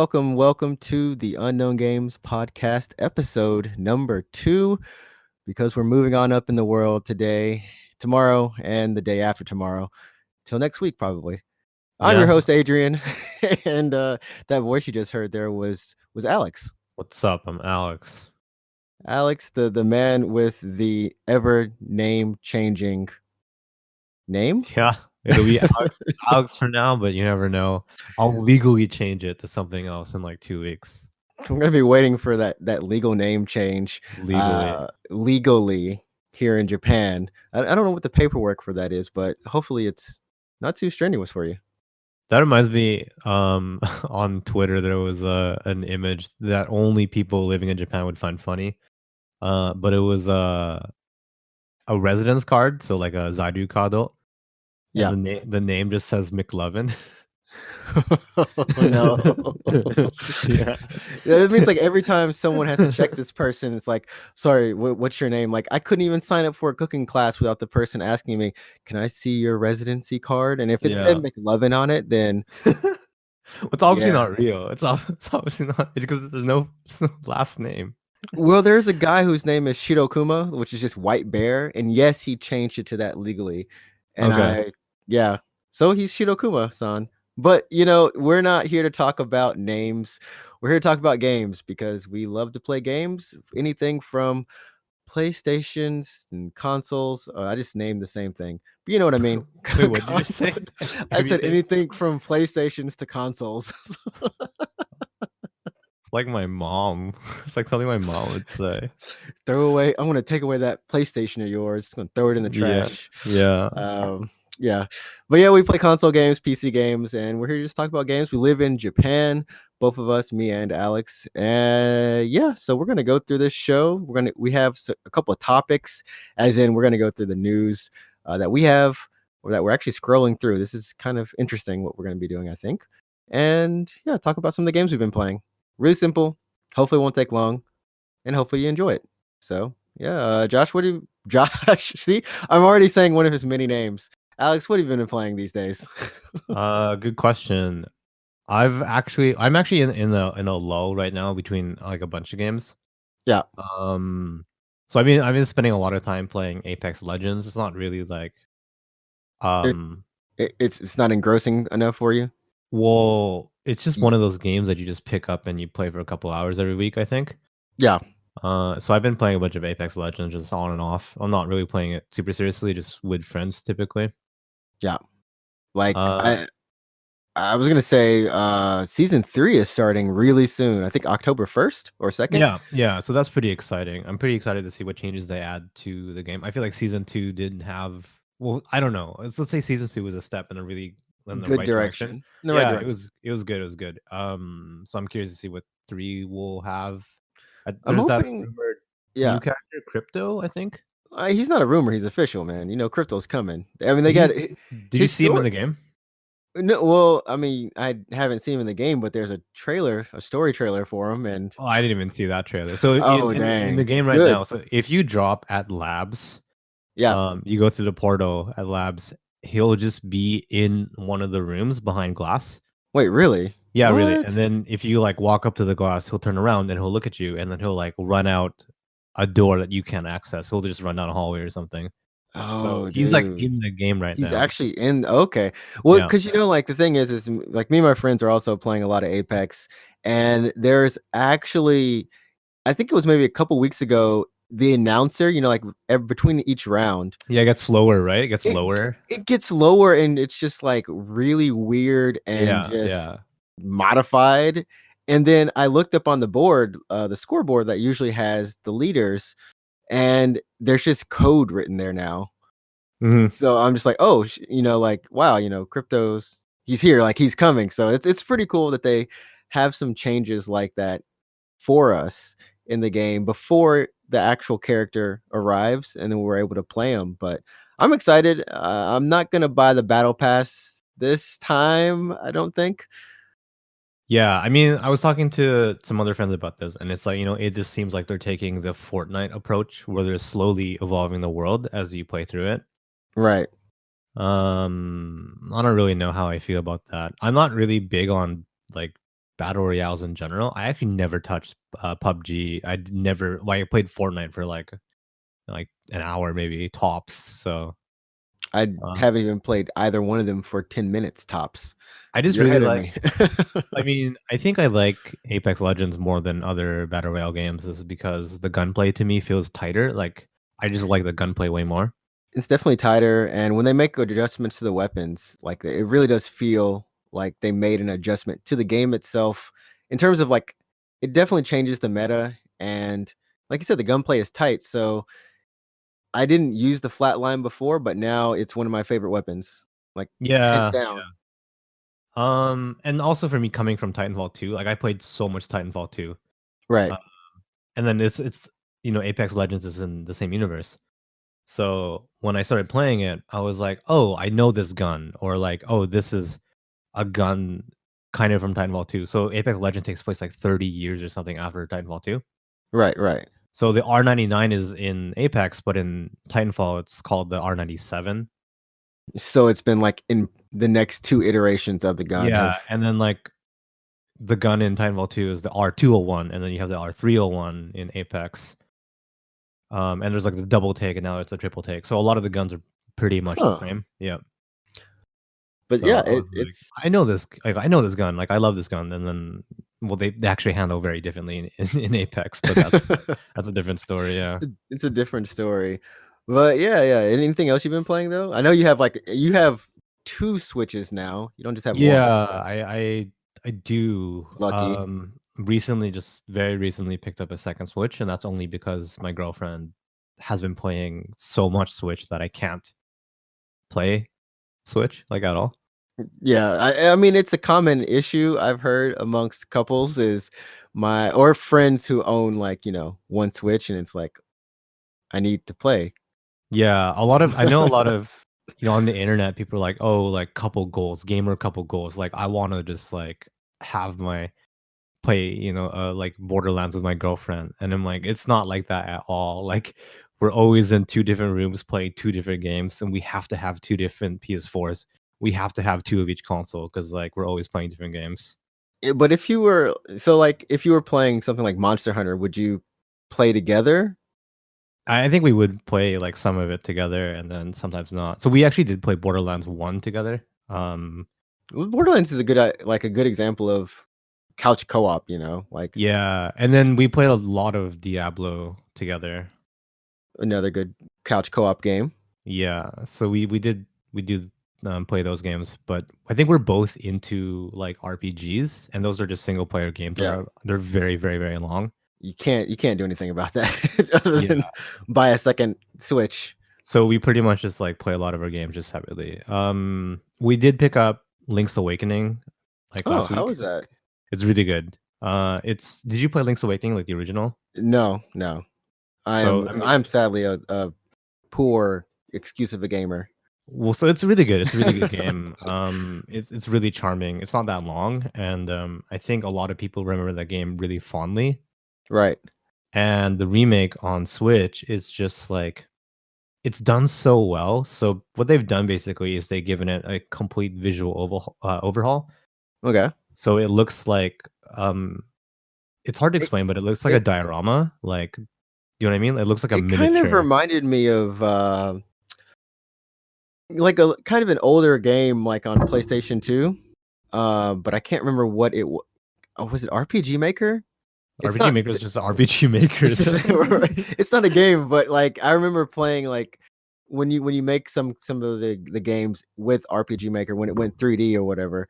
welcome to the Unknown Games podcast episode number 2, because we're moving on up in the world today, tomorrow, and the day after tomorrow, till next week probably. I'm your Yeah. host, Adrian, and that voice you just heard there was Alex. What's up? I'm Alex. Alex, the man with the ever name changing name. Yeah, it'll be Alex for now, but you never know. I'll legally change it to something else in like 2 weeks. I'm gonna be waiting for that legal name change legally here in Japan. I don't know what the paperwork for that is, but hopefully it's not too strenuous for you. That reminds me, on Twitter there was an image that only people living in Japan would find funny. But it was a residence card, so like a Zaidu kado. Yeah. And the name just says McLovin. Oh, no. Yeah. It means like every time someone has to check this person, it's like, sorry, what's your name? Like, I couldn't even sign up for a cooking class without the person asking me, can I see your residency card? And if it said McLovin on it, then it's obviously not real. It's obviously not, because there's no last name. Well, there's a guy whose name is Shirokuma, which is just white bear, and yes, he changed it to that legally. And so he's Shirokuma-san. But we're not here to talk about names. We're here to talk about games, because we love to play games. Anything from PlayStations and consoles. I just named the same thing, but you know what I mean. Wait, what did you say? I said anything from PlayStations to consoles. It's like my mom. It's like something my mom would say. I'm going to take away that PlayStation of yours. I'm going to throw it in the trash. Yeah. But yeah, we play console games, PC games, and we're here to just talk about games. We live in Japan, both of us, me and Alex. So we're going to go through this show. We have a couple of topics, as in we're going to go through the news that we have, or that we're actually scrolling through. This is kind of interesting what we're going to be doing, I think. And yeah, talk about some of the games we've been playing. Really simple. Hopefully it won't take long, and hopefully you enjoy it. So yeah, Josh, see, I'm already saying one of his many names. Alex, what have you been playing these days? Good question. I'm actually in a lull right now between like a bunch of games. Yeah. So I've been spending a lot of time playing Apex Legends. It's not really like it's not engrossing enough for you. Well, it's just one of those games that you just pick up and you play for a couple hours every week, I think. Yeah. So I've been playing a bunch of Apex Legends just on and off. I'm not really playing it super seriously, just with friends typically. Yeah. Like I was gonna say season 3 is starting really soon. I think October 1st or 2nd. Yeah. So that's pretty exciting. I'm pretty excited to see what changes they add to the game. I feel like season 2 didn't have, well, I don't know. Let's say season 2 was a step in the good right direction. It was good. It was good. So I'm curious to see what 3 will have. There's that rumored new character, Crypto, I think. He's not a rumor. He's official, man. Crypto's coming. I mean, they got. Did you see him in the game? No, well, I mean, I haven't seen him in the game, but there's a story trailer for him, and I didn't even see that trailer. So in the game now, so if you drop at labs, you go through the portal at labs, he'll just be in one of the rooms behind glass. Wait, really? Yeah, really. And then if you like walk up to the glass, he'll turn around and he'll look at you, and then he'll like run out a door that you can't access. He'll just run down a hallway or something. Oh, so he's like in the game right now. He's actually in. Okay. Well, because like the thing is like me and my friends are also playing a lot of Apex, and there's actually, I think it was maybe a couple weeks ago, the announcer, like between each round. Yeah, it gets slower, right? It gets lower. It gets lower, and it's just like really weird and modified. And then I looked up on the board, the scoreboard that usually has the leaders, and there's just code written there now. Mm-hmm. So I'm just like, oh, like, wow, Crypto's, he's here, like he's coming. So it's pretty cool that they have some changes like that for us in the game before the actual character arrives, and then we're able to play him. But I'm excited. I'm not gonna buy the battle pass this time, I don't think. Yeah, I mean, I was talking to some other friends about this, and it's like, it just seems like they're taking the Fortnite approach, where they're slowly evolving the world as you play through it. Right. I don't really know how I feel about that. I'm not really big on like battle royales in general, I actually never touched PUBG. I never like I played Fortnite for like an hour maybe tops. So I uh, haven't even played either one of them for 10 minutes tops. I just You're really ahead of like. me. I mean, I think I like Apex Legends more than other battle royale games. This is because the gunplay to me feels tighter. Like I just like the gunplay way more. It's definitely tighter, and when they make adjustments to the weapons, like, it really does feel like they made an adjustment to the game itself in terms of, like, it definitely changes the meta, and like you said, the gunplay is tight, so I didn't use the flatline before, but now it's one of my favorite weapons, like, hands Yeah. down. And also for me coming from Titanfall 2, like I played so much Titanfall 2. Right, Uh, and then it's Apex Legends is in the same universe. So when I started playing it, I was like, "Oh, I know this gun," or like, "Oh, this is a gun kind of from Titanfall 2." So Apex Legends takes place like 30 years or something after Titanfall 2. right. So the R99 is in Apex, but in Titanfall it's called the R97. So it's been, like, in the next 2 iterations of the gun Yeah, have and then like the gun in Titanfall 2 is the R201, and then you have the R301 in Apex. And there's like the double take, and now it's a triple take. So a lot of the guns are pretty much the huh. same. Yeah. But So yeah, I was like, it's I know this gun, like I love this gun, and then well, they actually handle very differently in Apex, but that's a different story. Yeah. it's a different story. But yeah. Anything else you've been playing though? I know you have 2 Switches now. You don't just have 1. Yeah, I do. Lucky. Recently, just very recently, picked up a second Switch, and that's only because my girlfriend has been playing so much Switch that I can't play Switch like at all. Yeah, I mean, it's a common issue I've heard amongst couples is my or friends who own, like, 1 Switch, and it's like, "I need to play." Yeah, I know a lot of on the internet, people are like, oh, like couple goals, gamer couple goals. Like I want to just like have my play, like Borderlands with my girlfriend. And I'm like, it's not like that at all. Like we're always in two different rooms playing two different games, and we have to have two different PS4s. We have to have two of each console because like we're always playing different games. But if you were playing something like Monster Hunter, would you play together? I think we would play like some of it together and then sometimes not. So we actually did play Borderlands 1 together. Well, Borderlands is a good example of couch co-op, like Yeah, and then we played a lot of Diablo together. another good couch co-op game. Yeah, so we did play those games, but I think we're both into like RPGs, and those are just single player games that Yeah. they're very very very long. You can't do anything about that other Yeah, than buy a second Switch. so we pretty much just like play a lot of our games just separately. We did pick up Link's Awakening like Oh, last how week. is that? It's really good. It's did you play Link's Awakening like the original? No, no. I So am I mean, I'm sadly a poor excuse of a gamer. well, so it's really good. It's a really good game. It's really charming. It's not that long, and I think a lot of people remember that game really fondly. Right. And the remake on Switch is just like it's done so well. So what they've done basically is they've given it a complete visual overhaul. Okay. So it looks like it's hard to It explain, but it looks like a it diorama. Like, you know what I mean? It looks like a it kind of miniature. reminded me of like a kind of an older game like on PlayStation 2. But I can't remember what oh, was it RPG Maker? It's RPG not Maker is just an RPG Maker. it's just it's not a game, but like I remember playing like when you make some of the games with RPG Maker when it went 3D or whatever.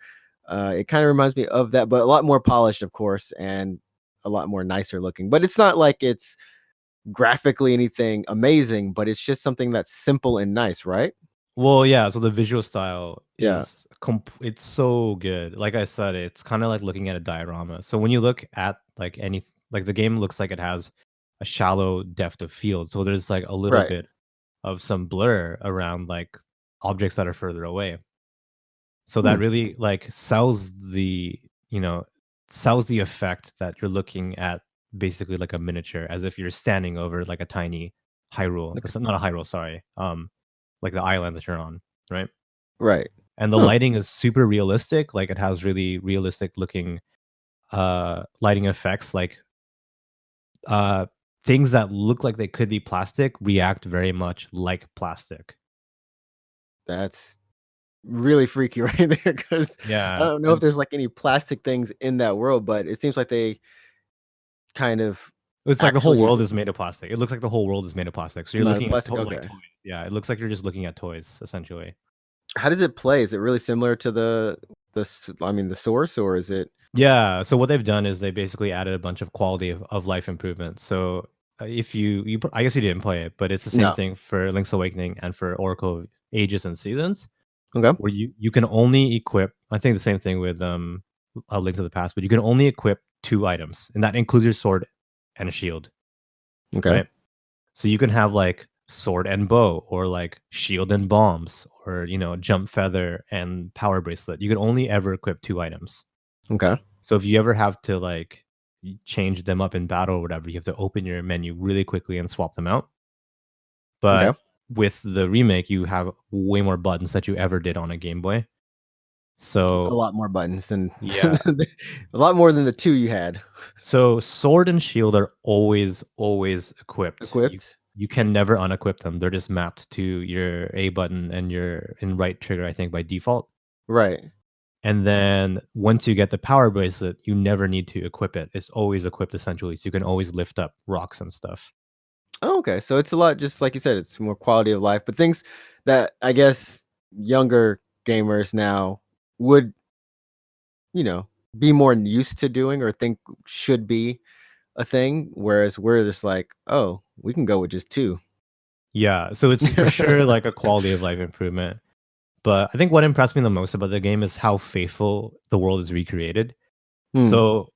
It kind of reminds me of that, but a lot more polished, of course, and a lot more nicer looking. But it's not like it's graphically anything amazing, but it's just something that's simple and nice, right? Well, yeah, so the visual style Yeah. is it's so good. Like I said, it's kinda like looking at a diorama. So when you look at like like the game looks like it has a shallow depth of field. So there's like a little Right. bit of some blur around like objects that are further away. So that Hmm. really like you know, sells the effect that you're looking at basically like a miniature as if you're standing over like a tiny Hyrule. Okay. Not a Hyrule, sorry. Like the island that you're on, right? Right. And the Huh. lighting is super realistic. Like it has really realistic looking lighting effects, like things that look like they could be plastic react very much like plastic. That's really freaky right there, because I Yeah, don't know if and there's, like, any plastic things in that world, but it seems like they kind of it's like the whole actually world is made of plastic. It looks like the whole world is made of plastic. So you're not a looking at plastic, like okay. toys. Yeah, it looks like you're just looking at toys essentially. How does it play? Is it really similar to the source, or is it Yeah, so what they've done is they basically added a bunch of quality of life improvements. So if I guess you didn't play it, but it's the same No. thing for Link's Awakening and for Oracle of Ages and Seasons, Okay, where you can only equip. I think the same thing with A Link to the Past, but you can only equip 2 items, and that includes your sword and a shield, okay, right? So you can have like sword and bow, or like shield and bombs, or jump feather and power bracelet. You can only ever equip 2 items. okay, So if you ever have to like change them up in battle or whatever, you have to open your menu really quickly and swap them out. okay. But with the remake, you have way more buttons that you ever did on a Game Boy. A So lot more buttons than yeah. a lot more than the 2 you had So sword and shield are always equipped. You equipped. you can never unequip them. They're just mapped to your A button and your right trigger, I think, by default. Right. And then once you get the power bracelet, you never need to equip it. It's always equipped essentially. So you can always lift up rocks and stuff. Oh, okay, so it's a lot just like you said, it's more quality of life, but things that I guess younger gamers now would, you know, be more used to doing or think should be a thing, whereas we're just like, "Oh, we can go with just 2." Yeah. So it's for sure like a quality of life improvement. But I think what impressed me the most about the game is how faithful the world is recreated. Hmm, So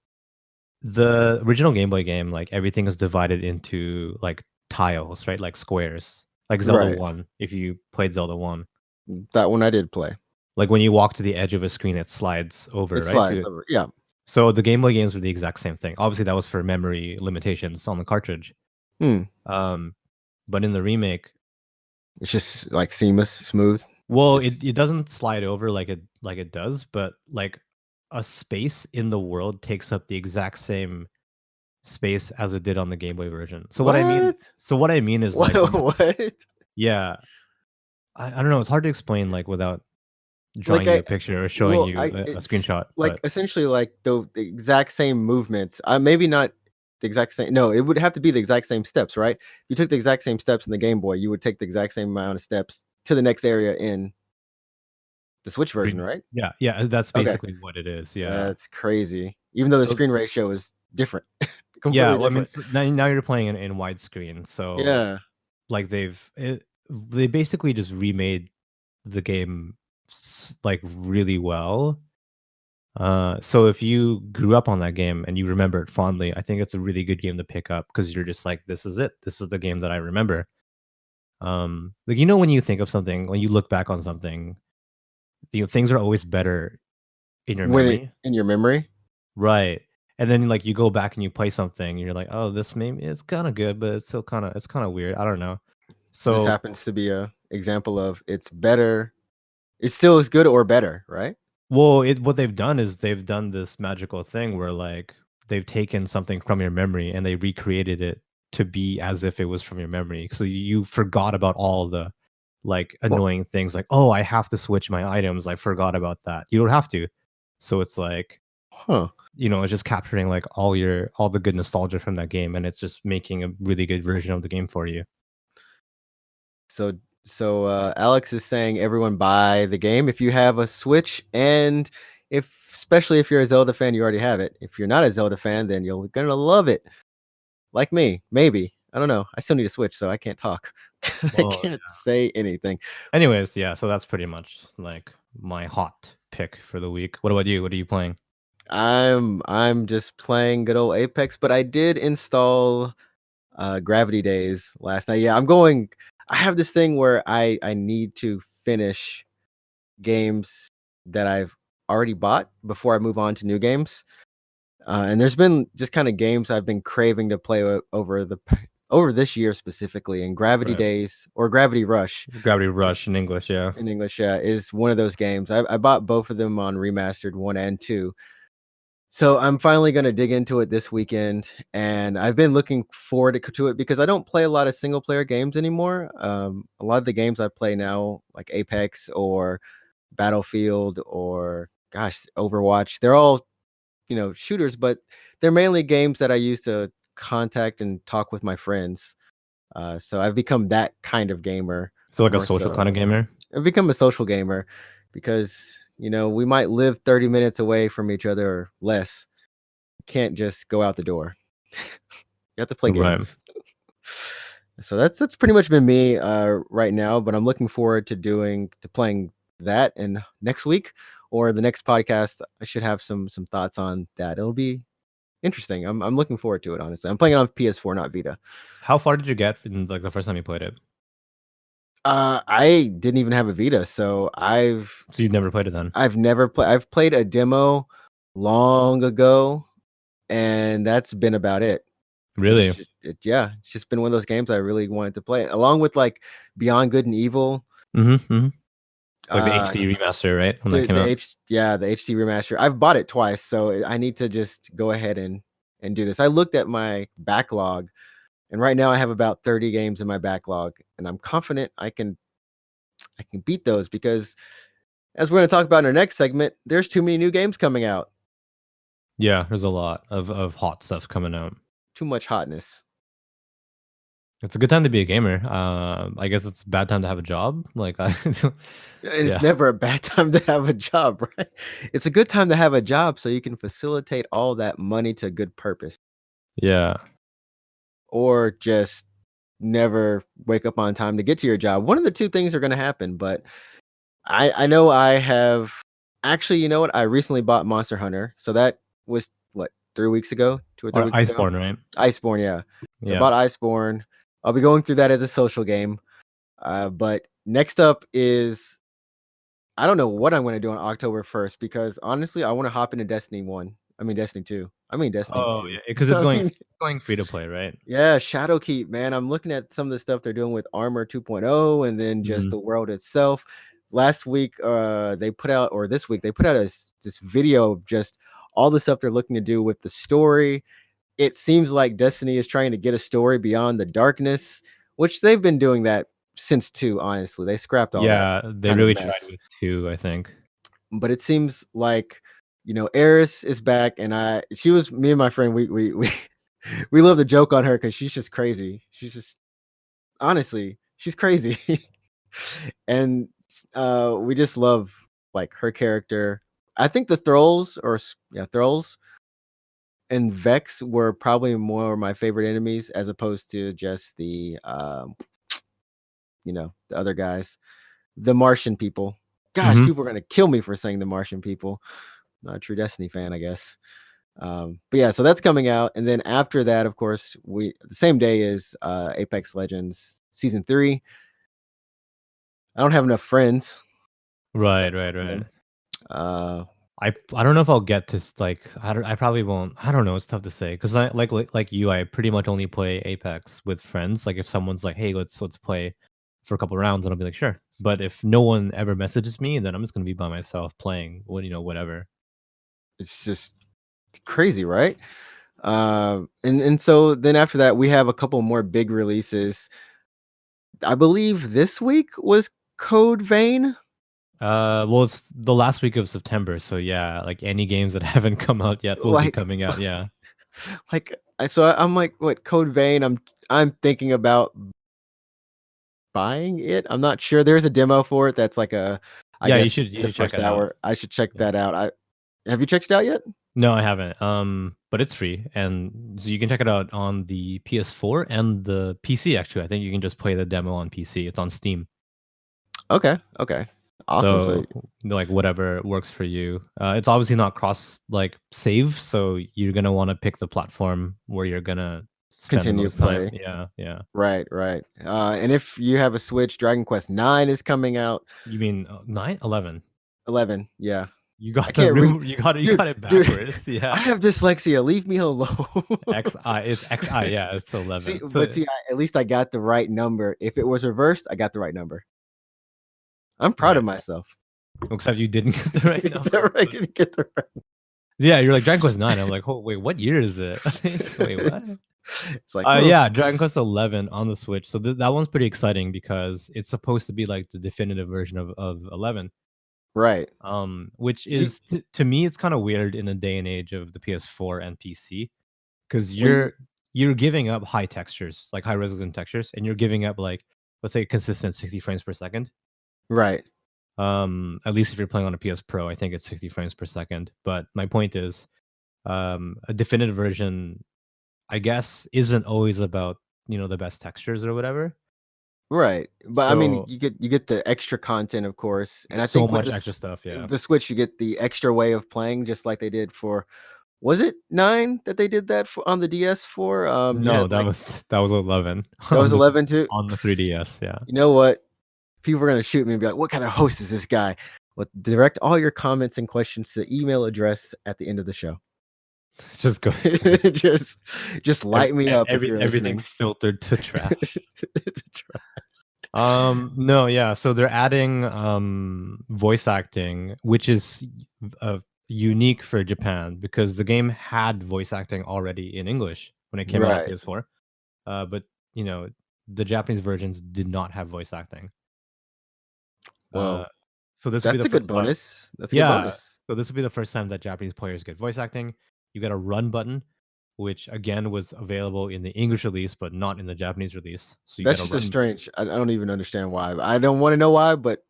the original Game Boy game, like everything is divided into like tiles, right? Like squares. Like Zelda right. 1, if you played Zelda 1. That one I did play. Like when you walk to the edge of a screen, it slides It over, right? slides over, yeah. So the Game Boy games were the exact same thing. Obviously, that was for memory limitations on the cartridge. Hmm, Um, but in the remake, it's just, like, seamless, smooth, well, it, just it doesn't slide over like it does, but like a space in the world takes up the exact same space as it did on the Game Boy version. what? So what I mean is What like when what? yeah, I don't know, it's hard to explain like without Like, drawing you a picture or showing you a it's, screenshot, like, but essentially, like, the exact same movements, maybe not the exact same no, it would have to be the exact same steps, right? You took the exact same steps in the Game Boy, you would take the exact same amount of steps to the next area in the Switch version, right? yeah, yeah, that's Okay. basically what it is, yeah. That's crazy. Even though the So screen ratio is different. yeah, Completely well, I mean, different. so now you're playing in widescreen, so Yeah. like they basically just remade the game like really well. So if you grew up on that game and you remember it fondly, I think it's a really good game to pick up because you're just like, this is it. This is the game that I remember. Like when you think of something, when you look back on something, things are always better in your When it memory, in your memory, right? And then like you go back and you play something, and you're like, oh, this maybe it's kind of good, but it's kind of weird. I don't know. this So happens to be a example of it's better. It's still as good or better, right? well, what they've done is they've done this magical thing where like they've taken something from your memory and they recreated it to be as if it was from your memory. So you forgot about all the like Well, annoying things like, oh, I have to switch my items. I forgot about that. You don't have to. So it's like, huh. it's just capturing like all the good nostalgia from that game, and it's just making a really good version of the game for you. So Alex is saying everyone buy the game if you have a Switch, and if especially if you're a Zelda fan, you already have it. If you're not a Zelda fan, then you're gonna love it. Like me, maybe. I don't know. I still need a Switch, so I can't talk. I Well, can't say anything. anyways, yeah, so that's pretty much like my hot pick for the week. What about you? What are you playing? I'm just playing good old Apex, but I did install Gravity Days last night. Yeah, I have this thing where I need to finish games that I've already bought before I move on to new games. And there's been just kind of games I've been craving to play over this year specifically. And Gravity Right. Days or Gravity Rush Gravity is Rush in English, yeah. in English, is one of those games. I bought both of them on remastered 1 and 2. So I'm finally going to dig into it this weekend, and I've been looking forward to it because I don't play a lot of single player games anymore. A lot of the games I play now, like Apex or Battlefield or gosh, Overwatch, they're all shooters, but they're mainly games that I use to contact and talk with my friends. So I've become that kind of gamer So like a more social so. kind of gamer. I've become a social gamer because we might live 30 minutes away from each other or less. You can't just go out the door. You have to play Right. games. So that's pretty much been me right now. But I'm looking forward to playing that, and next week or the next podcast, I should have some thoughts on that. It'll be interesting. I'm looking forward to it. Honestly, I'm playing it on PS4, not Vita. How far did you get in like the first time you played it? I didn't even have a Vita, so So you've never played it then? I've never played. I've played a demo long ago, and that's been about it. Really? It's just been one of those games I really wanted to play, along with like Beyond Good and Evil. Mm-hmm. Like the Uh, HD remaster, right? When that the came the out. H yeah the HD remaster. I've bought it twice, so I need to just go ahead and do this. I looked at my backlog, and right now I have about 30 games in my backlog, and I'm confident I can beat those because, as we're going to talk about in our next segment, there's too many new games coming out. Yeah, there's a lot of hot stuff coming out. Too much hotness. It's a good time to be a gamer. I guess it's a bad time to have a job. Like I, It's yeah, never a bad time to have a job, right? It's a good time to have a job so you can facilitate all that money to good purpose, yeah. or just never wake up on time to get to your job. One of the two things are going to happen, but I know I have actually, you know what? I recently bought Monster Hunter. So that was what, 3 weeks ago, 2 or 3 weeks Or ago. Iceborne, right? Iceborne, yeah. So I Yeah. bought Iceborne. I'll be going through that as a social game. But next up is, I don't know what I'm going to do on October 1st because honestly, I want to hop into Destiny 1. I mean, Destiny 2. I mean, Destiny Oh 2. yeah, because it's I mean, going free to play, right? yeah, Shadowkeep, man. I'm looking at some of the stuff they're doing with Armor 2.0 and then just Mhm. the world itself. Last week, they put out, or this week, they put out this video of just all the stuff they're looking to do with the story. It seems like Destiny is trying to get a story beyond the darkness, which they've been doing that since 2, honestly. They scrapped all that Yeah, they kind of really tried mess. with 2, I think. But it seems like, Eris is back, and she was me and my friend, we we love to joke on her because she's just crazy. She's just, honestly, she's crazy. And we just love like her character. I think the Thralls and Vex were probably more my favorite enemies as opposed to just the other guys, the Martian people. Gosh, Mhm. people are gonna kill me for saying the Martian people. Not a true Destiny fan, I guess. But yeah, so that's coming out, and then after that, of course, the same day is Apex Legends Season 3. I don't have enough friends to Right. them. Uh, I don't know if I'll get to like I probably won't. I don't know. It's tough to say because I like you. I pretty much only play Apex with friends. Like if someone's like, "Hey, let's play for a couple rounds," and I'll be like, "Sure." But if no one ever messages me, then I'm just gonna be by myself playing. Whatever. it's just crazy, right? And so then after that, we have a couple more big releases. I believe this week was Code Vein. Well, it's the last week of September, so yeah, like any games that haven't come out yet will be Like, coming out. Yeah, I'm like, what, Code Vein? I'm thinking about buying it. I'm not sure. There's a demo for it. That's like I yeah. guess You the should check first it out. hour. I should check Yeah. that out. Have you checked it out yet? No, I haven't. But it's free, and so you can check it out on the PS4 and the PC. Actually, I think you can just play the demo on PC. It's on Steam, Okay. Awesome. So so like whatever works for you. It's obviously not cross like save, so you're gonna want to pick the platform where you're gonna spend the continue most time. play. Yeah. Right. And if you have a Switch, Dragon Quest 9 is coming out. You mean 9, 11? 11. Yeah. You I got the can't read. room. You Dude, got it dude, backwards. I Yeah. have dyslexia. Leave me alone. XI. It's XI. Yeah, it's See, 11. but So at least I got the right number. If it was reversed, I got the right number. I'm proud of right. myself. Except you didn't get the right Is that number. right? I can get the right. Yeah, you're like Dragon Quest 9. I'm like, oh wait, what year is it? Wait, what? It's like, Yeah, Dragon Quest 11 on the Switch. So that one's pretty exciting because it's supposed to be like the definitive version of 11. right. Which You, is to me, it's kind of weird in the day and age of the PS4 and PC because when you're giving up high textures, like high resolution textures, and you're giving up like let's say consistent 60 frames per second. right, At least if you're playing on a PS Pro, I think it's 60 frames per second. But my point is, a definitive version, I guess, isn't always about the best textures or whatever. right. But I mean, So you get the extra content, of course, and I so think with much extra stuff, yeah. the Switch, you get the extra way of playing, just like they did for. Was it 9 that they did that for on the DS for? You No, had like that was 11 that was on 11 too. the 3DS, yeah. You know what? People are gonna shoot me and be like, "What kind of host is this guy?" Well, direct all your comments and questions to the email address at the end of the show. Just goes just just light me up if you're listening. everything's filtered to trash. It's a try. No, yeah, so they're adding voice acting, which is unique for Japan because the game had voice acting already in English when it came out on Right. PS4. But you know, the Japanese versions did not have voice acting. Uh, Well, so this will be that's the a good first time. bonus. That's a good Yeah, bonus. so this will be the first time that Japanese players get voice acting. You get a run button, which again was available in the English release, but not in the Japanese release. So you That's get a just a run. strange. I don't even understand why. I don't want to know why, but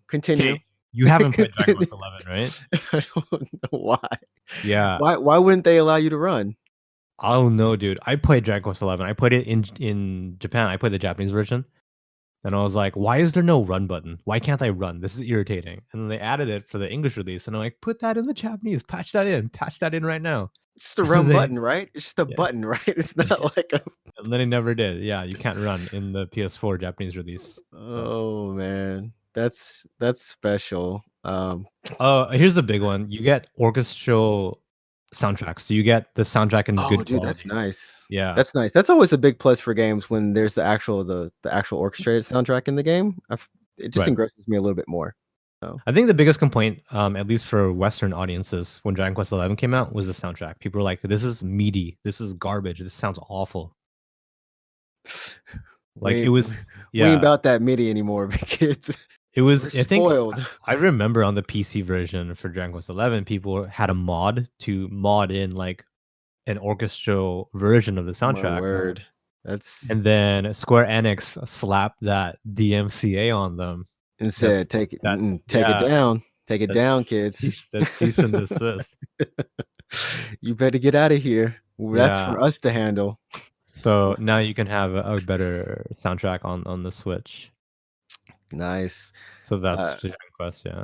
continue. Okay, you haven't played Dragon Continue. Quest 11, right? I don't know why. Yeah. Why wouldn't they allow you to run? Oh no, dude. I played Dragon Quest 11. I played it in Japan. I played the Japanese version. And I was like, why is there no run button? Why can't I run? This is irritating. And then they added it for the English release. And I'm like, put that in the Japanese. Patch that in. Patch that in right now. It's just a And run they button, right? It's just a yeah. button, right? It's Yeah. not like a. And then it never did. Yeah, you can't run in the PS4 Japanese release. So Oh man, that's special. here's the big one. You get orchestral soundtracks. So you get the soundtrack in Oh, good dude, that's quality. nice. Yeah. That's nice. That's always a big plus for games when there's the actual orchestrated soundtrack in the game. It just Right. engrosses me a little bit more. So I think the biggest complaint, at least for Western audiences, when Dragon Quest 11 came out, was the soundtrack. People were like, "This is meaty. This is garbage. This sounds awful." Like we it ain't, was, we ain't yeah, about that MIDI anymore, kids. it We're was. I think spoiled. I remember on the PC version for Dragon Quest 11, people had a mod to mod in like an orchestral version of the Oh my soundtrack, word. That's and then Square Enix slapped that DMCA on them. and That's said, take it, that. take it Yeah, down, take it down, kids. that's cease and desist. You better get out of here. That's Yeah. for us to handle. So now you can have a better soundtrack on the Switch. Nice. So that's Uh, Dragon Quest, yeah.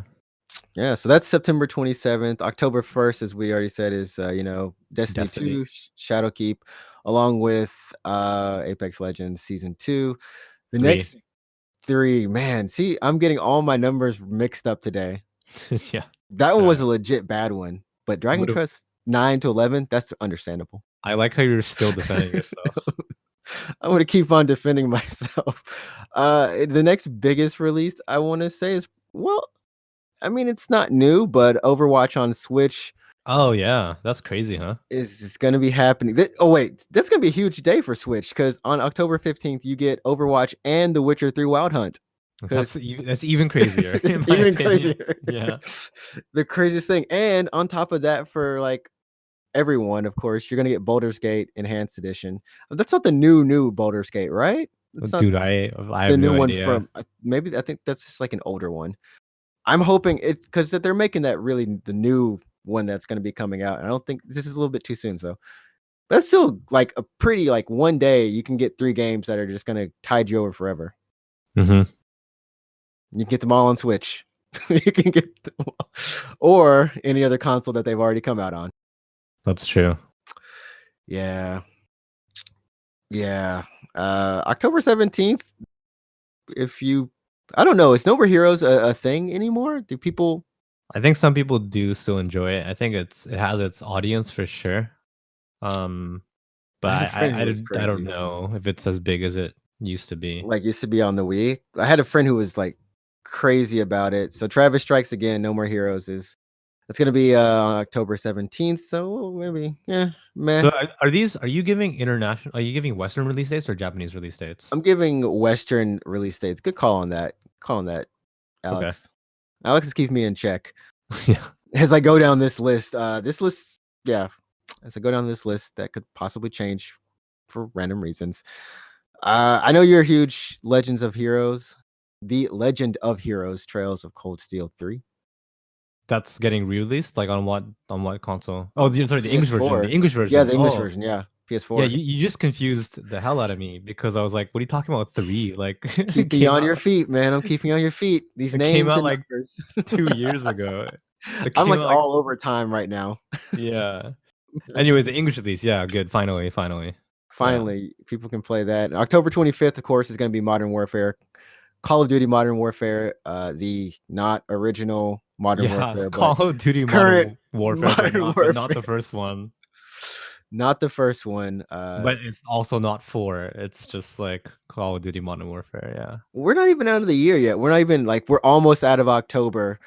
yeah, so that's September 27th. October 1st, as we already said, is Destiny Destiny 2 Shadowkeep, along with Apex Legends Season 2. The 3. next three, man, see, I'm getting all my numbers mixed up today. Yeah. That one Uh, was a legit bad one, but Dragon what Quest 9 to 11, that's understandable. I like how you're still defending yourself. I'm gonna keep on defending myself. The next biggest release I want to say is, well, I mean, it's not new, but Overwatch on Switch Oh, yeah. That's crazy, huh? is going to be happening. Oh wait, that's going to be a huge day for Switch because on October 15th you get Overwatch and The Witcher 3 Wild Hunt. Because That's even crazier in it's my even opinion. crazier. Yeah. The craziest thing, and on top of that, for like everyone, of course, you're gonna get Baldur's Gate Enhanced Edition. That's not the new Baldur's Gate, right? It's not Dude, I the have new no one idea. from maybe I think that's just like an older one. I'm hoping it's because they're making that really the new one that's going to be coming out. I don't think this is a little bit too soon, so that's still like a pretty like one day you can get 3 games that are just going to tide you over forever. Mhm. You can get them all on Switch. You can get them all, or any other console that they've already come out on. That's true. Yeah, yeah. October 17th. If you, I don't know, is No More Heroes a thing anymore? Do people? I think some people do still enjoy it. I think it has its audience for sure. Um, I but had a friend who was I don't crazy. know if it's as big as it used to be. Like used to be on the Wii. I had a friend who was like crazy about it. So Travis Strikes Again, No More Heroes is That's gonna be October 17th. So maybe, yeah, meh. So are you giving international? Are you giving Western release dates or Japanese release dates? I'm giving Western release dates. Good call on that. Call on that, Okay. Alex. Alex is keeping me in check Yeah. as I go down this list. Yeah, as I go down this list, that could possibly change for random reasons. I know you're a huge The Legend of Heroes Trails of Cold Steel 3 That's getting re-released, like, on what console? Oh, on sorry, the English version. The PS4. English Yeah, version. the English Oh, version. Yeah, yeah, PS4. you just confused the hell out of me because I was like, "What are you talking about 3?" Like, Keeping you on your feet, man. I'm keeping you on your feet. These it came names out, and like, numbers. 2 years ago. It I'm came like out, like all over time right now. yeah. Anyway, the English release, yeah, good, finally, finally. Yeah. Finally, people can play that. October 25th, of course, is going to be Modern Warfare. Call of Duty Modern Warfare, the not original Modern Yeah, Warfare, but Call of Duty current Modern Warfare, Modern but not Warfare. the first one. Not the first one. But it's also not 4, it's just, like, Call of Duty Modern Warfare, yeah. We're not even out of the year yet. We're not even like we're almost out of October.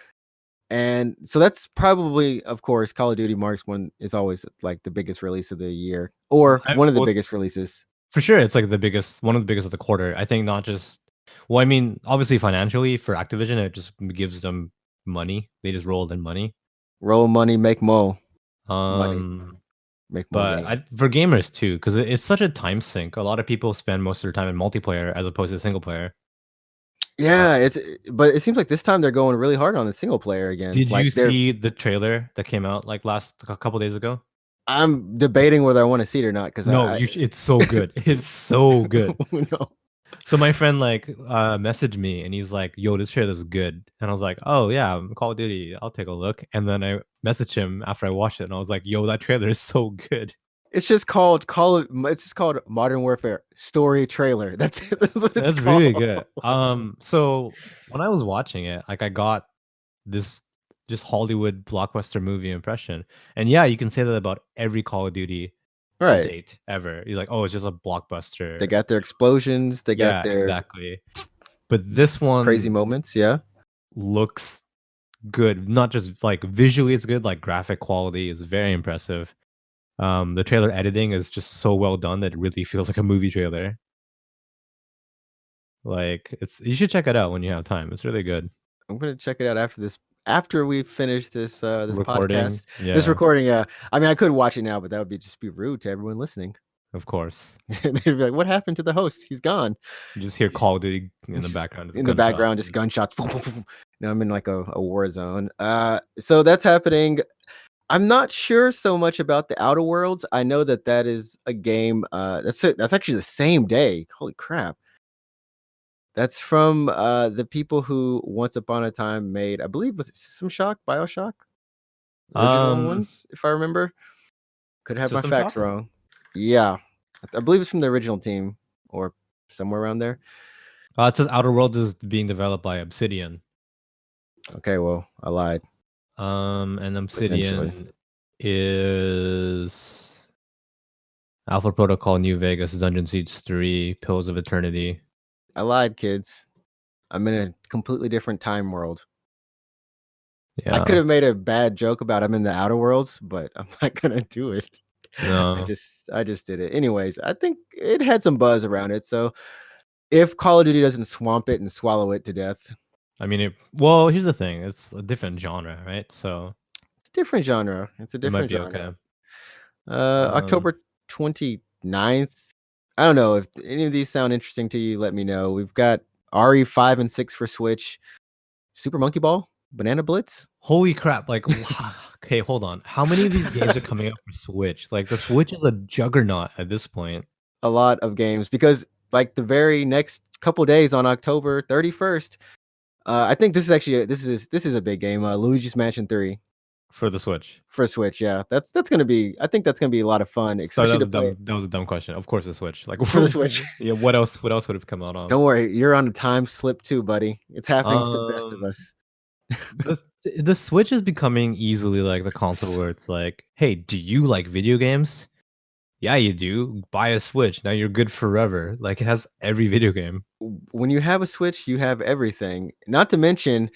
And so that's probably, of course, Call of Duty Marks one is always like the biggest release of the year or I one of the well, biggest releases. for sure, it's, like, one of the biggest of the quarter. I think not just well, I mean, obviously, financially, for Activision, it just gives them money. They just rolled in money. Roll money, make mo money, Um, make mo but game. for gamers too, because it's such a time sink. A lot of people spend most of their time in multiplayer as opposed to single player. Uh, Yeah, but it seems like this time they're going really hard on the single player again. did you Like see the trailer that came out, like, a couple days ago? I'm debating whether I want to see it or not because No, I it's so good. It's so good. no. So my friend, like, messaged me and he's like, "Yo, this trailer is good." And I was like, "Oh yeah, Call of Duty. I'll take a look." And then I messaged him after I watched it, and I was like, "Yo, that trailer is so good." It's just called It's just called Modern Warfare Story Trailer. That's it. That's what it's That's really called. good. So when I was watching it, like, I got this just Hollywood blockbuster movie impression. And yeah, you can say that about every Call of Duty to Right. date ever. You're like, "Oh, it's just a They blockbuster." got their explosions. They got Yeah, their exactly. But this crazy one moments. Yeah. looks good. Not just, like, visually it's good, like, graphic quality is very impressive. The trailer editing is just so well done that it really feels like a movie trailer. Like, it's you should check it out when you have time. It's really good. I'm gonna check it out after we finish this Recording, podcast. This yeah, recording, yeah. I mean I could watch it now, but that would just be rude to everyone listening. of course. They'd be like, what happened to the host? He's gone. You just hear He's Call of Duty in the just background, just in the gunshot. background, just gunshots. Now I'm in like a war zone. So that's happening. I'm not sure so much about the Outer Worlds. I know that is a game. That's it. That's actually the same day. Holy crap! That's from the people who once upon a time made, I believe, was it System Shock, BioShock, original Um, ones, if I remember. Could have my System facts Shock? wrong. Yeah, I believe it's from the original team or somewhere around there. It says Outer Worlds is being developed by Obsidian. Okay, well, I lied And potentially. Obsidian is Alpha Protocol, New Vegas, Dungeon Siege 3, Pills of Eternity. I lied, kids. I'm in a completely different time world. I could Yeah. have made a bad joke about I'm in the Outer Worlds, but I'm not gonna do it. No. I just did it. Anyways, I think it had some buzz around it. So if Call of Duty doesn't swamp it and swallow it to death, I mean, well, here's the thing. It's a different genre, right? So it's a different genre. It's a it might different be okay. genre. Um, October 29th. I don't know if any of these sound interesting to you. Let me know. We've got RE5 and 6 for Switch, Super Monkey Ball, Banana Blitz. Holy crap! Like, okay, hold on. How many of these games are coming out for Switch? Like, the Switch is a juggernaut at this point. A lot of games because like the very next couple days on October 31st, I think this is actually this is a big game. Luigi's Mansion 3 For the Switch. for Switch. Yeah, that's gonna be. I think that's gonna be a lot of fun, Sorry, especially to play that was a dumb question. Of course, the Switch. Like, for the Switch. yeah. What else would have come out on? Don't worry, you're on a time slip too, buddy. It's happening to the best of Um, us. the the Switch is becoming easily like the console where it's like, hey, do you like video games? Yeah, you do. Buy a Switch. Now you're good forever. Like, it has every video game. When you have a Switch, you have everything. Not to mention,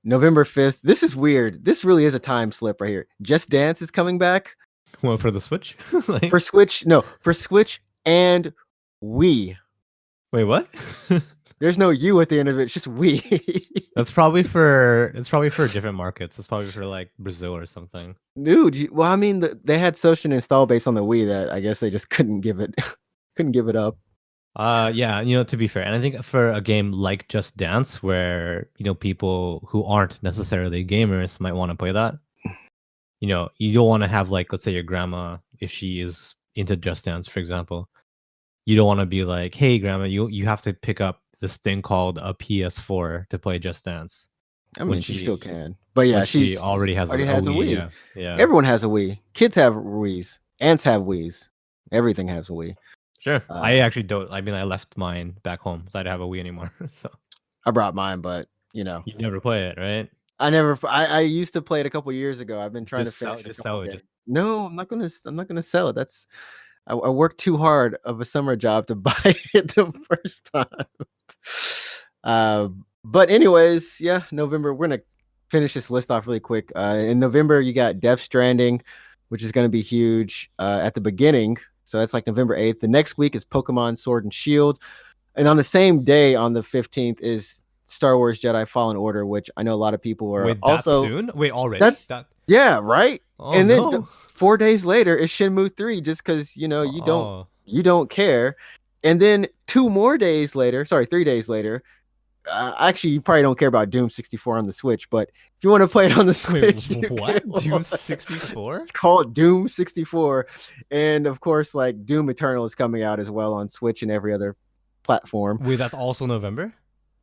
November 5th. This is weird. This really is a time slip right here. Just Dance is coming back What for the Switch? for Like, Switch. No, for Switch and Wii. wait, what? There's no U at the end of it. It's just Wii. That's probably for it's probably for different markets. It's probably for like Brazil or something. Dude, well, I mean, they had such an install base on the Wii that I guess they just couldn't give it, couldn't give it up. Yeah, to be fair, and I think for a game like Just Dance, where people who aren't necessarily gamers might want to play that, you don't want to have, like, let's say your grandma, if she is into Just Dance, for example, you don't want to be like, hey, grandma, you have to pick up this thing called a PS4 to play Just Dance I when mean, she still she can, but when yeah, she she's already has a has a Wii. Wii. Yeah, yeah. Everyone has a Wii. Kids have Wiis. Ants have Wiis. Everything has a Wii. Sure. I actually don't. I mean, I left mine back home, so I don't have a Wii anymore. So I brought mine, but you never play it, right? I never. I used to play it a couple years ago. I've been trying to Just sell, finish a just couple sell it. games. Just No, I'm not gonna. I'm not gonna sell it. That's. I worked too hard of a summer job to buy it the first time. But anyways, yeah, November. We're gonna finish this list off really quick. In November, you got Death Stranding, which is gonna be huge. At the beginning, so that's like November 8th. The next week is Pokemon Sword and Shield, and on the same day, on the 15th, is Star Wars Jedi Fallen Order, which I know a lot of people are wait, that also. soon? Wait, already? That's That? yeah, right. Oh And then no! 4 days later is Shenmue 3, just because Oh, you don't care. And then 2 more days later, sorry, 3 days later, actually you probably don't care about Doom 64 on the Switch, but if you want to play it on the Switch, wait, what? Doom 64? It's called Doom 64, and of course, like Doom Eternal is coming out as well on Switch and every other platform. Wait, that's also November?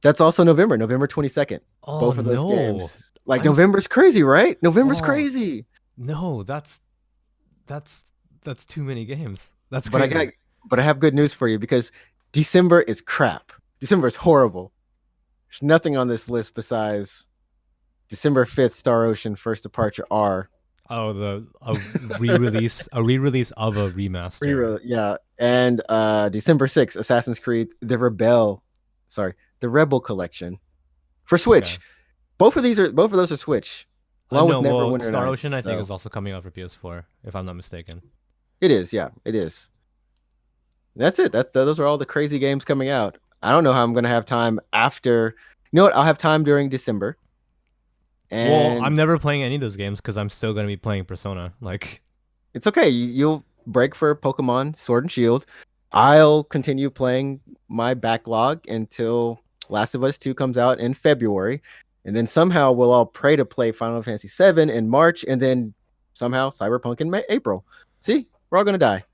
That's also November 22nd. Oh Both of those no! games. Like November's crazy, right? November's Oh crazy. no! That's too many games. That's But crazy. I have good news for you because December is crap. December is horrible. There's nothing on this list besides December 5th, Star Ocean First Departure R. Oh, a re-release of a remaster. Yeah. And December 6th, Assassin's Creed The Rebel Collection for Switch. Okay. Both of those are Switch. Along with No, Neverwinter Star Nights, Ocean I think so. is also coming out for PS4, if I'm not mistaken. It is, yeah, it is. That's it. Those are all the crazy games coming out. I don't know how I'm gonna have time after. You know what? I'll have time during December. Well, And I'm never playing any of those games because I'm still gonna be playing Persona. Like, it's okay. You'll break for Pokemon Sword and Shield. I'll continue playing my backlog until Last of Us 2 comes out in February. And then somehow we'll all pray to play Final Fantasy 7 in March, and then somehow Cyberpunk in April. See, we're all gonna die.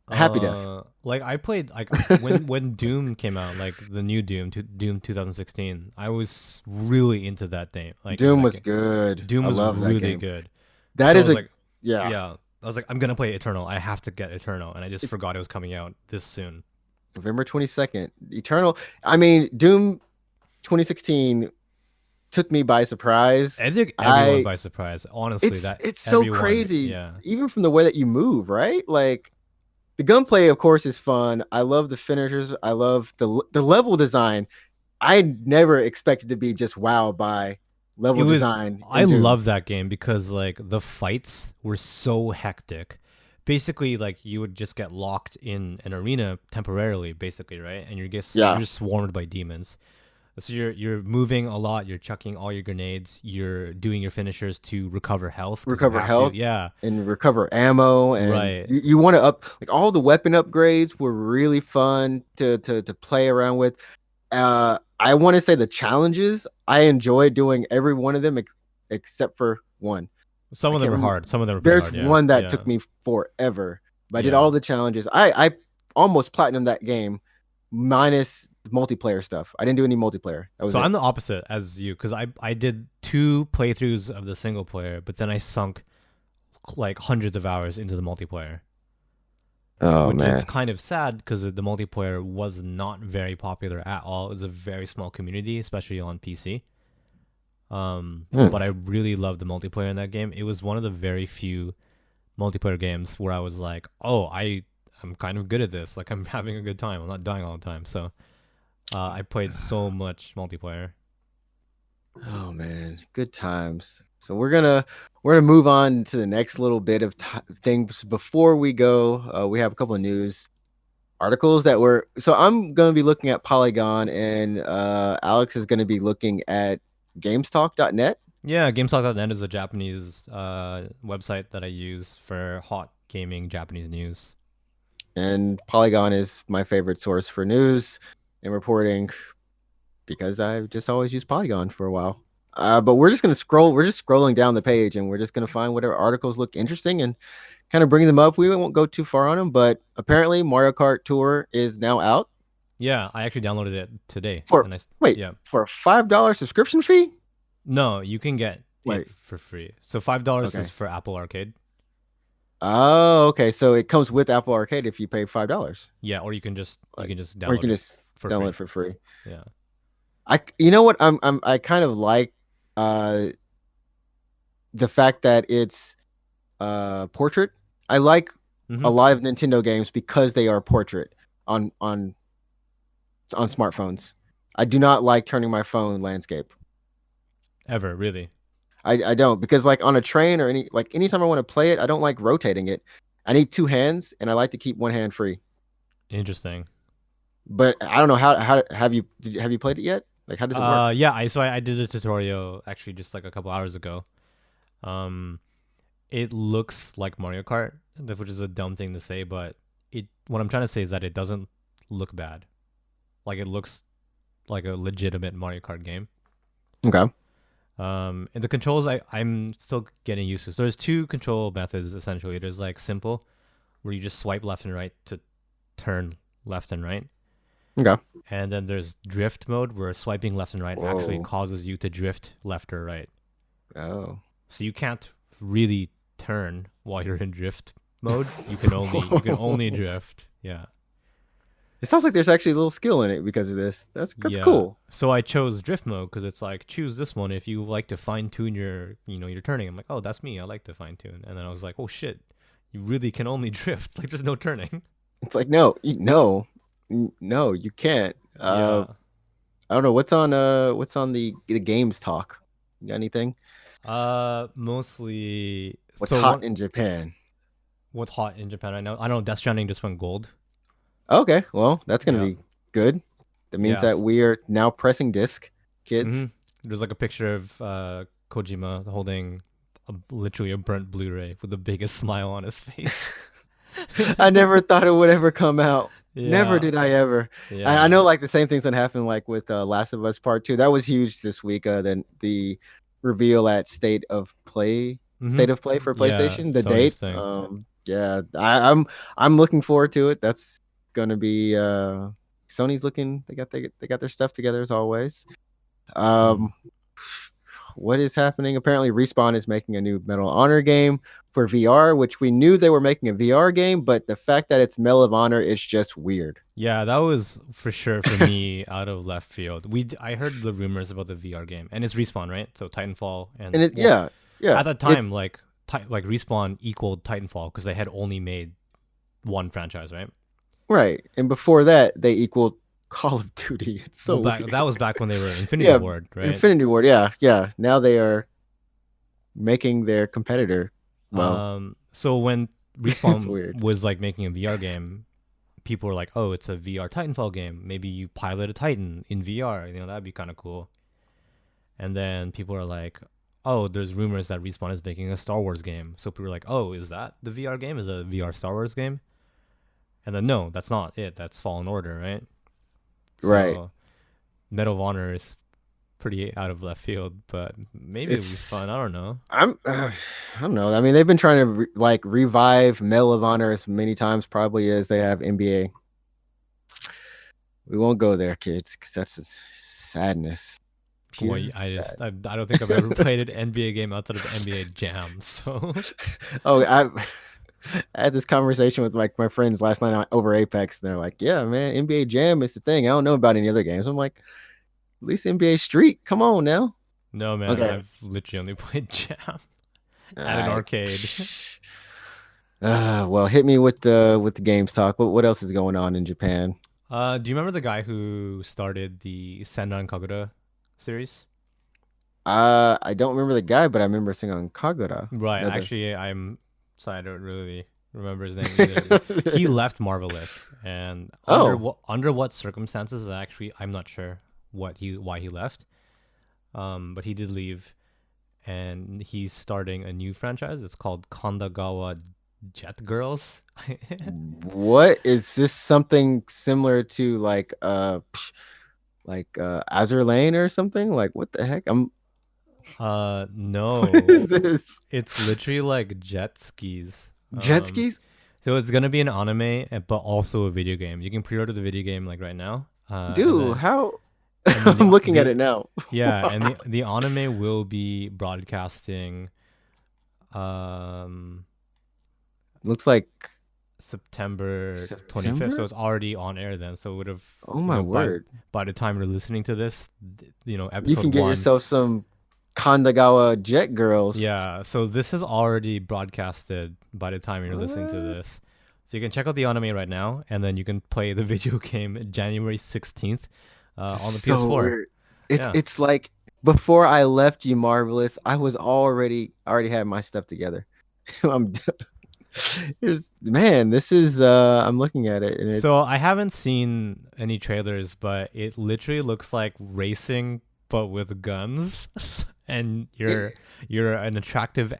A happy death. like I played like when Doom came out, like the new Doom 2016. I was really into that game. Like Doom that was game. good. Doom I was love that really game. good. That So I is was a like, yeah. yeah. I was like, I'm gonna play Eternal. I have to get Eternal, and I just forgot it was coming out this soon. November 22nd. Eternal. I mean, Doom 2016 took me by surprise. I think everyone by surprise. Honestly, It's so everyone, crazy, yeah. even from the way that you move, right? Like the gunplay, of course, is fun. I love the finishers. I love the level design. I never expected to be just wowed by level design I in Doom. love that game because like the fights were so hectic. Basically, like you would just get locked in an arena temporarily, basically, right? And you're Yeah, just swarmed by demons. So you're moving a lot. You're chucking all your grenades. You're doing your finishers to recover health because you recover have to. health Yeah, and recover ammo, and right. you want to up like all the weapon upgrades were really fun to play around with. I want to say the challenges I enjoyed doing every one of them except for one. Some I of them can't were remember. hard. Some of them were pretty There's hard. Yeah, one that yeah, took me forever, but I did yeah. all the challenges. I almost platinumed that game minus multiplayer stuff. I didn't do any multiplayer. That was So it. I'm the opposite as you because I did 2 playthroughs of the single player, but then I sunk like hundreds of hours into the multiplayer. Oh Which is man. kind of sad because the multiplayer was not very popular at all. It was a very small community, especially on PC. But I really loved the multiplayer in that game. It was one of the very few multiplayer games where I was like, "Oh, I'm kind of good at this. Like I'm having a good time. I'm not dying all the time." So I played so much multiplayer. Oh man, good times. So we're gonna move on to the next little bit of things. Before we go, we have a couple of news articles that were. So I'm gonna be looking at Polygon, and Alex is gonna be looking at GamesTalk.net. Yeah, GameStalk.net is a Japanese website that I use for hot gaming Japanese news. And Polygon is my favorite source for news and reporting because I just always used Polygon for a while. But we're just gonna scroll. We're just scrolling down the page, and we're just gonna find whatever articles look interesting and kind of bring them up. We won't go too far on them, but apparently Mario Kart Tour is now out Yeah, I actually downloaded it today, for and wait yeah. for a $5 subscription fee. No, you can get it Wait, for free. So $5 is okay. for Apple Arcade. Oh, okay. So it comes with Apple Arcade if you pay $5. Yeah, or you Like, can just or you download can it just for download free. it for free. Yeah. You know what, I kind of like uh the fact that it's portrait. I like a Mm-hmm. lot of Nintendo games because they are portrait on on on smartphones. I do not like turning my phone landscape. Ever really I don't, because like on a train or anytime I want to play it, I don't like rotating it. I need two hands and I like to keep one hand free. interesting. But I don't know how have you played it yet? Like how does it work? Yeah. I did a tutorial actually just like a couple hours ago. Um, it looks like Mario Kart, which is a dumb thing to say, but it. What I'm trying to say is that it doesn't look bad. Like it looks like a legitimate Mario Kart game. Okay. And the controls I'm still getting used to. So there's two control methods essentially. There's like simple, where you just swipe left and right to turn left and right. Okay. And then there's drift mode, where swiping left and right actually Whoa. causes you to drift left or right. Oh. So you can't really turn while you're in drift mode. You can only drift. Yeah. It sounds like there's actually a little skill in it because of this. That's Yeah. cool. So I chose drift mode because it's like choose this one if you like to fine tune your turning. I'm like, oh, that's me. I like to fine tune. And then I was like, oh shit, you really can only drift. Like there's no turning. It's like no, you can't. Yeah. I don't know what's on the games talk. You got anything? Mostly. What's So hot one in Japan? what's hot in Japan right now? I know Death Stranding just went gold. Okay, well, that's gonna Yeah. be good. That means Yeah. that we are now pressing disc, Mm-hmm. kids. There's like a picture of Kojima holding literally a burnt Blu-ray with the biggest smile on his face. I never thought it would ever come out. Never Yeah. did I ever. I Yeah. know like the same things that happened like with Last of Us Part Two. That was huge this week. Then the reveal at Mm-hmm. State of Play for Yeah. PlayStation. The date. Sony's thing. Yeah, I'm looking forward to it. That's gonna be Sony's looking. They got their stuff together as always. Mm. Um, what is happening? Apparently, Respawn is making a new Medal of Honor game for VR, which we knew they were making a VR game, but the fact that it's Medal of Honor is just weird. Yeah, that was for sure for me out of left field. I heard the rumors about the VR game, and it's Respawn, right? So Titanfall, and And it, well, yeah, yeah, at that it's time, like Respawn equaled Titanfall because they had only made one franchise, right? right. And before that, they equaled Call of Duty. It's Well, so back that weird. was back when they were Infinity Yeah, Ward, right? Infinity Ward. Yeah, yeah. Now they are making their competitor. Well, So when it's Respawn weird. was like making a VR game, people were like, "Oh, it's a VR Titanfall game. Maybe you pilot a Titan in VR. That'd be kind of cool." And then people are like, "Oh, there's rumors that Respawn is making a Star Wars game." So people were like, "Oh, is that the VR game? Is it a VR Star Wars game?" And then no, that's not it. That's Fallen Order, right? Right. So Medal of Honor is pretty out of left field, but maybe it'll be It's fun. I don't know. I don't know. I mean, they've been trying to revive Medal of Honor as many times probably as they have NBA. We won't go there, kids, because that's sadness. Boy, Pure sad. I don't think I've ever played an NBA game outside of NBA Jam. So Oh, I had this conversation with like my friends last night over Apex, and they're like, "Yeah, man, NBA Jam is the thing. I don't know about any other games." I'm like, "At least NBA Street. Come on now." no, man, Okay. I've literally only played Jam at an Uh, arcade. well, hit me with the games talk. What else is going on in Japan? Do you remember the guy who started the Senran Kagura series? I don't remember the guy, but I remember seeing on Kagura. Right. No, the Actually, I'm sorry, I don't really remember his name either. He It's- left Marvelous, and oh, under what circumstances? Actually, I'm not sure why he left. But he did leave, and he's starting a new franchise. It's called Kandagawa Jet Girls. what is this? Something similar to Azur Lane or something? Like what the heck? What is No, this? it's literally like jet skis. Jet skis? So it's gonna be an anime, but also a video game. You can pre-order the video game like right now, and Dude, then how? and then I'm looking at it now. yeah, and the anime will be broadcasting um Looks like September 25th, so September? it's already on air then. So it would have, Oh my word. by the time you're listening to this, You episode can get 1. yourself some Kandagawa Jet Girls. Yeah, so this is already broadcasted by the time you're listening to What? this. So you can check out the anime right now, and then you can play the video game January 16th on the So PS4. weird. It's Yeah. it's like before I left you, Marvelous, I already had my stuff together. I'm man, this is I'm looking at it and So it's I haven't seen any trailers, but it literally looks like racing, but with guns, and it, you're an attractive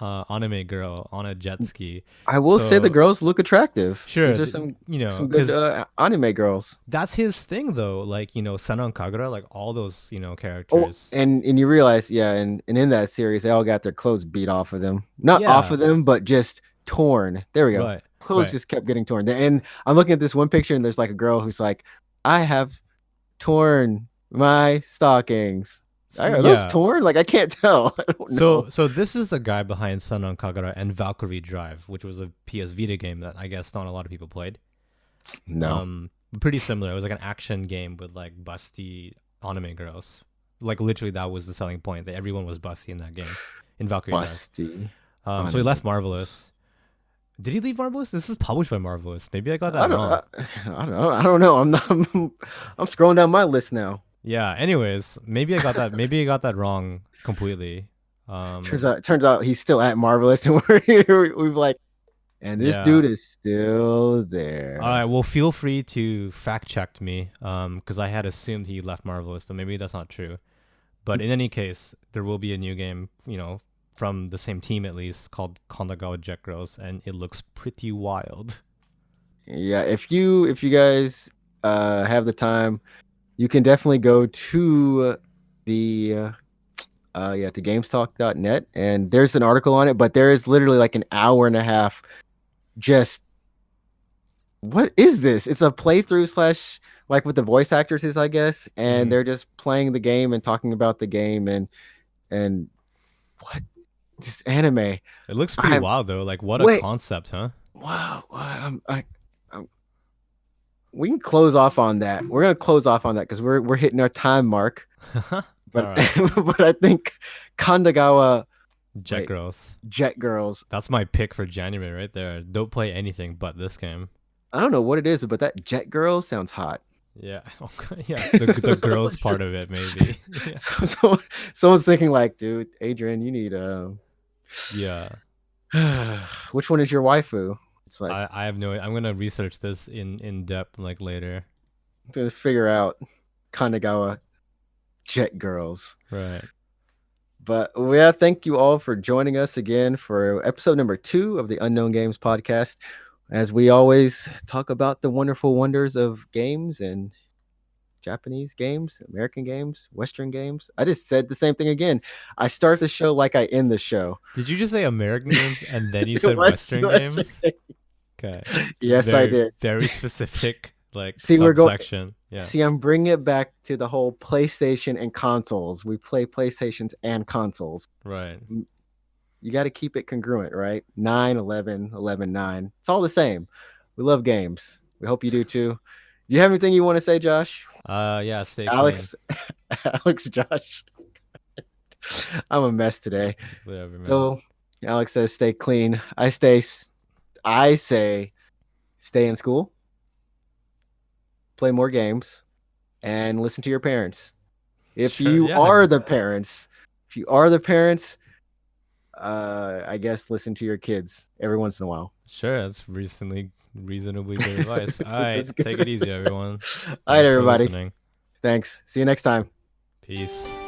anime girl on a jet ski. I will say the So girls look attractive. sure, These are some good because anime girls. that's his thing though. Like Senna and Kagura, like all those Oh, characters. and you realize, yeah, and in that series, they all got their clothes beat off of them. Not off Yeah, of them, but just torn. There we go. right, Clothes right. just kept getting torn. And I'm looking at this one picture, and there's like a girl who's like, I have torn my stockings. Are those Yeah. torn? Like I can't tell. I don't know. So this is the guy behind Senna and Kagura and Valkyrie Drive, which was a PS Vita game that I guess not a lot of people played. No. Pretty similar. It was like an action game with like busty anime girls. Like literally, that was the selling point. That everyone was busty in that game, in Valkyrie Drive. Busty So he left anime girls. Marvelous. Did he leave Marvelous? This is published by Marvelous. Maybe I got I that don't. wrong. I don't know. I don't know. I'm not. I'm scrolling down my list now. Yeah. Anyways, maybe I got that. Maybe I got that wrong completely. Turns Um. out. Turns out he's still at Marvelous, and we're here. We've like, and this Yeah. dude is still All right. there. Well, feel free to fact check me. Because I had assumed he left Marvelous, but maybe that's not true. But in any case, there will be a new game. From the same team at least, called Kondagawa Jet Girls, and it looks pretty wild. Yeah. If you guys have the time, you can definitely go to the to gamestalk.net, and there's an article on it, but there is literally like an hour and a half just what is this? It's a playthrough slash like with the voice actors is, I guess, and Hmm. they're just playing the game and talking about the game and what this anime. It looks pretty I'm wild though. Like what a wait, concept, huh? wow, I'm we can close off on that. We're gonna close off on that because we're hitting our time mark. All But right, but I think Kandagawa Jet wait Girls. Jet Girls. That's my pick for January right there. Don't play anything but this game. I don't know what it is, but that Jet Girl sounds hot. Yeah, yeah. The girls part of it maybe. Yeah, So someone's thinking like, dude, Adrian, you need yeah. which one is your waifu? It's like I have no. I'm gonna research this in depth like later. to figure out Kanagawa Jet Girls. Right. But yeah, thank you all for joining us again for episode number 2 of the Unknown Games podcast. As we always talk about the wonderful wonders of games and Japanese games, American games, Western games. I just said the same thing again. I start the show like I end the show. Did you just say American games and then you said West- Western Western- games? Okay. Yes, I did. Very specific like See, we're going. subsection. Yeah. See, I'm bringing it back to the whole PlayStation and consoles. We play PlayStations and consoles. Right. You got to keep it congruent, right? 9, 11, 11, 9. It's all the same. We love games. We hope you do too. Do you have anything you want to say, Josh? Yeah, stay clean. Alex, Alex, Josh. I'm a mess today. Whatever, man. So Alex says, "Stay clean." I say, stay in school, play more games, and listen to your parents. If Sure. you Yeah. are the parents, if you are the parents, I guess listen to your kids every once in a while. Sure, that's reasonably good advice. All right, That's take it good. easy, everyone. All right, Thanks for everybody. listening. Thanks. See you next time. Peace.